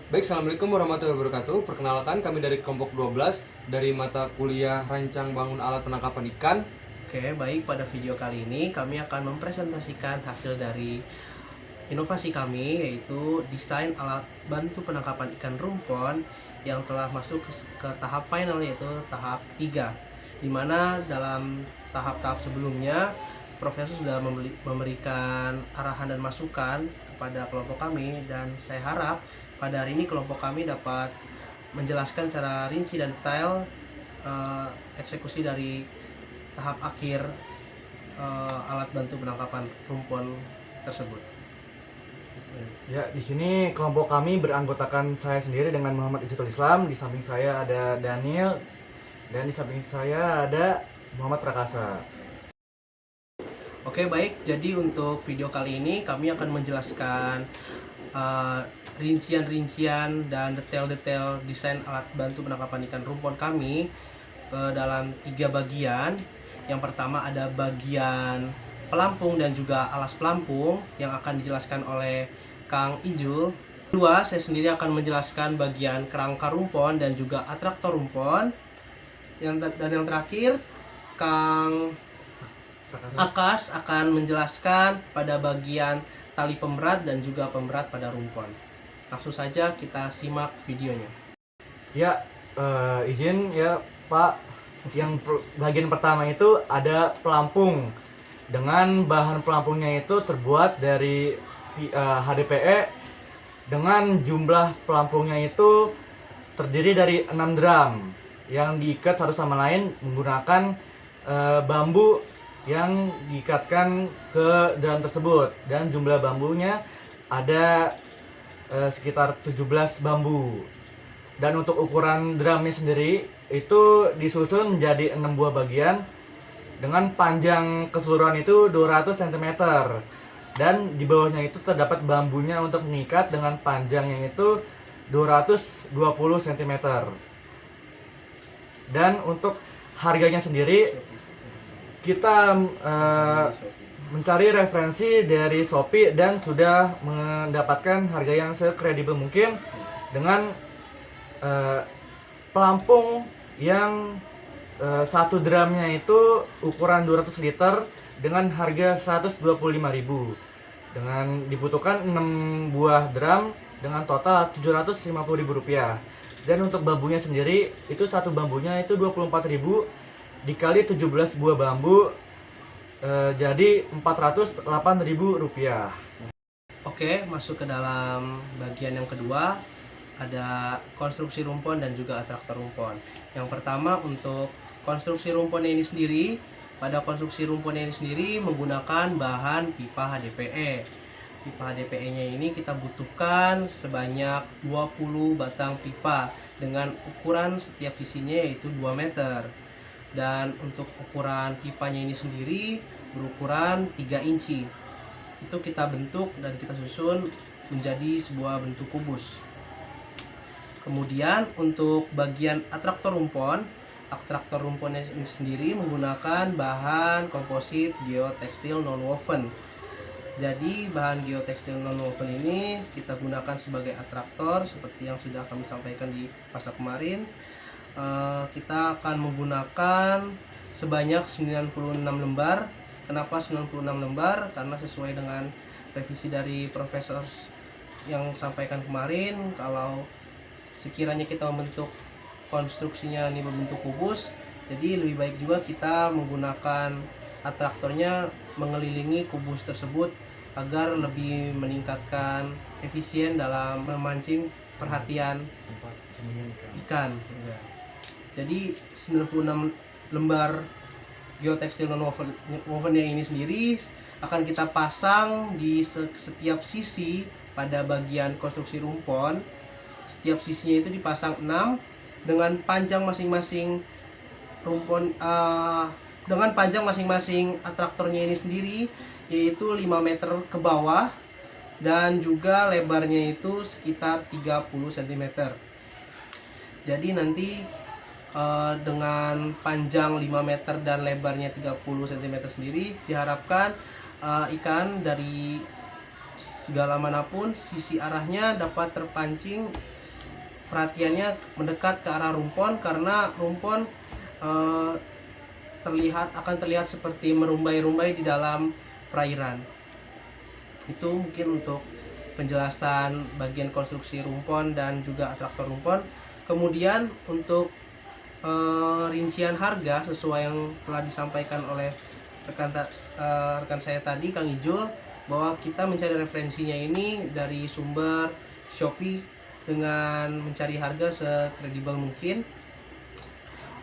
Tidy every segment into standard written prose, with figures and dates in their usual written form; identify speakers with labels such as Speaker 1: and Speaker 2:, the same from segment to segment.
Speaker 1: Baik, Assalamualaikum warahmatullahi wabarakatuh. Perkenalkan, kami dari kelompok 12 dari mata kuliah Rancang Bangun Alat Penangkapan Ikan.
Speaker 2: Oke, baik, pada video kali ini kami akan mempresentasikan hasil dari inovasi kami, yaitu desain alat bantu penangkapan ikan rumpon yang telah masuk ke tahap final, yaitu tahap 3, di mana dalam tahap-tahap sebelumnya Profesor sudah memberikan arahan dan masukan kepada kelompok kami, dan saya harap pada hari ini kelompok kami dapat menjelaskan secara rinci dan detail eksekusi dari tahap akhir alat bantu penangkapan rumpon tersebut.
Speaker 3: Ya, di sini kelompok kami beranggotakan saya sendiri dengan Muhammad Izzutul Islam. Di samping saya ada Daniel, dan di samping saya ada Muhammad Prakasa.
Speaker 2: Oke, baik. Jadi untuk video kali ini kami akan menjelaskan rincian-rincian dan detail-detail desain alat bantu penangkapan ikan rumpon kami ke dalam 3 bagian. Yang pertama ada bagian pelampung dan juga alas pelampung yang akan dijelaskan oleh Kang Ijul. Kedua, saya sendiri akan menjelaskan bagian kerangka rumpon dan juga atraktor rumpon. Dan yang terakhir, Kang Akas akan menjelaskan pada bagian tali pemberat dan juga pemberat pada rumpon. Langsung saja kita simak videonya.
Speaker 3: Ya, izin ya Pak. Yang bagian pertama itu ada pelampung. Dengan bahan pelampungnya itu terbuat dari HDPE, dengan jumlah pelampungnya itu terdiri dari 6 drum yang diikat satu sama lain menggunakan bambu yang diikatkan ke drum tersebut, dan jumlah bambunya ada sekitar 17 bambu. Dan untuk ukuran drumnya sendiri itu disusun menjadi 6 buah bagian dengan panjang keseluruhan itu 200 cm, dan di bawahnya itu terdapat bambunya untuk mengikat dengan panjangnya itu 220 cm. Dan untuk harganya sendiri kita mencari referensi dari Shopee dan sudah mendapatkan harga yang sekredibel mungkin dengan pelampung yang satu drumnya itu ukuran 200 liter dengan harga 125.000, dengan dibutuhkan 6 buah drum dengan total 750.000 rupiah. Dan untuk bambunya sendiri itu satu bambunya itu 24.000 dikali 17 buah bambu, jadi 408.000 rupiah.
Speaker 2: Oke, masuk ke dalam bagian yang kedua, ada konstruksi rumpon dan juga atraktor rumpon. Yang pertama, untuk konstruksi rumponnya ini sendiri, pada konstruksi rumponnya ini sendiri menggunakan bahan pipa HDPE. Pipa HDPE-nya ini kita butuhkan sebanyak 20 batang pipa dengan ukuran setiap sisinya yaitu 2 meter. Dan untuk ukuran pipanya ini sendiri berukuran 3 inci. Itu kita bentuk dan kita susun menjadi sebuah bentuk kubus. Kemudian untuk bagian atraktor rumponnya ini sendiri menggunakan bahan komposit geotekstil non-woven. Jadi bahan geotekstil non-woven ini kita gunakan sebagai atraktor seperti yang sudah kami sampaikan di fase kemarin. Kita akan menggunakan sebanyak 96 lembar. Kenapa 96 lembar? Karena sesuai dengan revisi dari profesor yang sampaikan kemarin, kalau sekiranya kita membentuk konstruksinya ini berbentuk kubus, jadi lebih baik juga kita menggunakan atraktornya mengelilingi kubus tersebut agar lebih meningkatkan efisien dalam memancing perhatian ikan. Jadi 96 lembar geotekstil non-wovennya ini sendiri akan kita pasang di setiap sisi pada bagian konstruksi rumpon. Setiap sisinya itu dipasang 6 dengan panjang masing-masing rumpon, dengan panjang masing-masing atraktornya ini sendiri yaitu 5 meter ke bawah, dan juga lebarnya itu sekitar 30 cm. Jadi nanti dengan panjang 5 meter dan lebarnya 30 cm sendiri diharapkan ikan dari segala manapun sisi arahnya dapat terpancing perhatiannya mendekat ke arah rumpon, karena rumpon eh, akan terlihat seperti merumbai-rumbai di dalam perairan. Itu mungkin untuk penjelasan bagian konstruksi rumpon dan juga atraktor rumpon. Kemudian untuk rincian harga sesuai yang telah disampaikan oleh rekan saya tadi, Kang Ijul, bahwa kita mencari referensinya ini dari sumber Shopee dengan mencari harga sekredibel mungkin.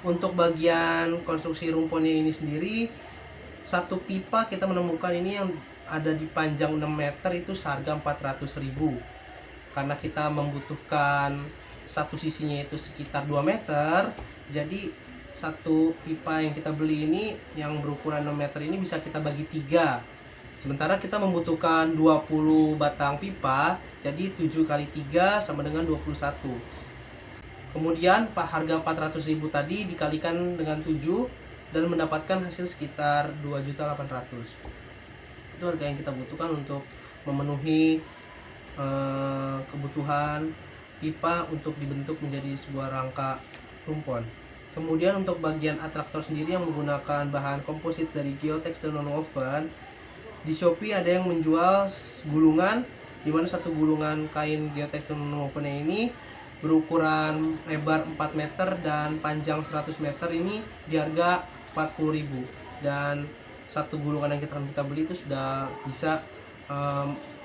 Speaker 2: Untuk bagian konstruksi rumponnya ini sendiri, satu pipa kita menemukan ini yang ada di panjang 6 meter itu seharga 400.000. Karena kita membutuhkan satu sisinya itu sekitar 2 meter, jadi satu pipa yang kita beli ini yang berukuran 6 meter ini bisa kita bagi 3. Sementara kita membutuhkan 20 batang pipa, jadi 7 kali 3 sama dengan 21. Kemudian harga 400.000 tadi dikalikan dengan 7 dan mendapatkan hasil sekitar 2.800.000. Itu harga yang kita butuhkan untuk memenuhi kebutuhan pipa untuk dibentuk menjadi sebuah rangka rumpon. Kemudian untuk bagian atraktor sendiri yang menggunakan bahan komposit dari Geotex dan nonwoven, di Shopee ada yang menjual gulungan, di mana satu gulungan kain Geotex dan nonwoven ini berukuran lebar 4 meter dan panjang 100 meter, ini di harga 40.000. Dan satu gulungan yang kita beli itu sudah bisa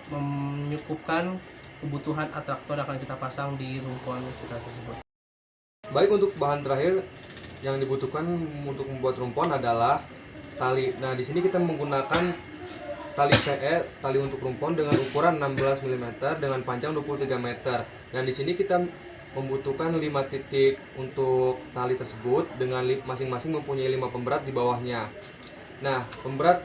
Speaker 2: menyukupkan kebutuhan atraktor yang akan kita pasang di rumpon kita tersebut.
Speaker 1: Baik, untuk bahan terakhir yang dibutuhkan untuk membuat rumpon adalah tali. Nah, di sini kita menggunakan tali PE, tali untuk rumpon dengan ukuran 16 mm dengan panjang 23 meter. Dan di sini kita membutuhkan 5 titik untuk tali tersebut dengan masing-masing mempunyai 5 pemberat di bawahnya. Nah, pemberat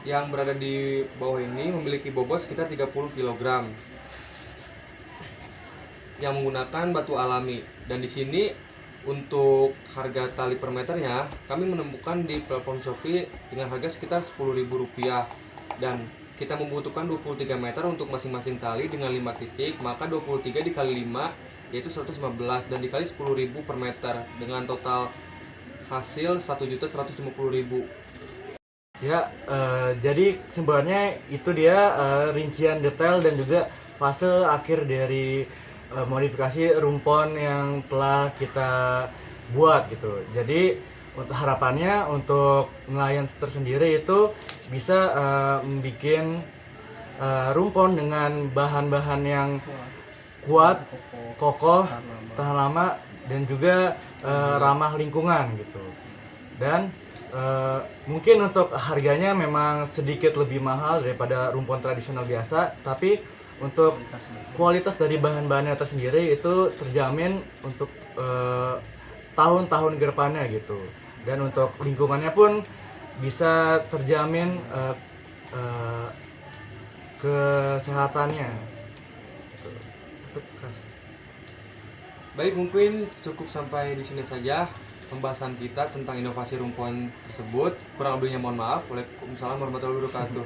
Speaker 1: yang berada di bawah ini memiliki bobot sekitar 30 kg yang menggunakan batu alami. Dan di sini untuk harga tali per meternya kami menemukan di platform Shopee dengan harga sekitar Rp10.000, dan kita membutuhkan 23 meter untuk masing-masing tali dengan 5 titik, maka 23 dikali 5 yaitu 115 dan dikali 10.000 per meter dengan total hasil 1.150.000.
Speaker 3: Ya, jadi sebenarnya itu dia rincian detail dan juga fase akhir dari modifikasi rumpon yang telah kita buat gitu. Jadi untuk harapannya untuk nelayan tersendiri itu bisa membuat rumpon dengan bahan-bahan yang kuat, kokoh, tahan lama, dan juga ramah lingkungan gitu. Dan mungkin untuk harganya memang sedikit lebih mahal daripada rumpon tradisional biasa, tapi untuk kualitas dari bahan-bahannya tersendiri itu terjamin untuk tahun-tahun ke depannya gitu. Dan untuk lingkungannya pun bisa terjamin kesehatannya.
Speaker 1: Baik, mungkin cukup sampai di sini saja pembahasan kita tentang inovasi rumpon tersebut. Kurang lebihnya mohon maaf. Waalaikumsalam warahmatullahi wabarakatuh.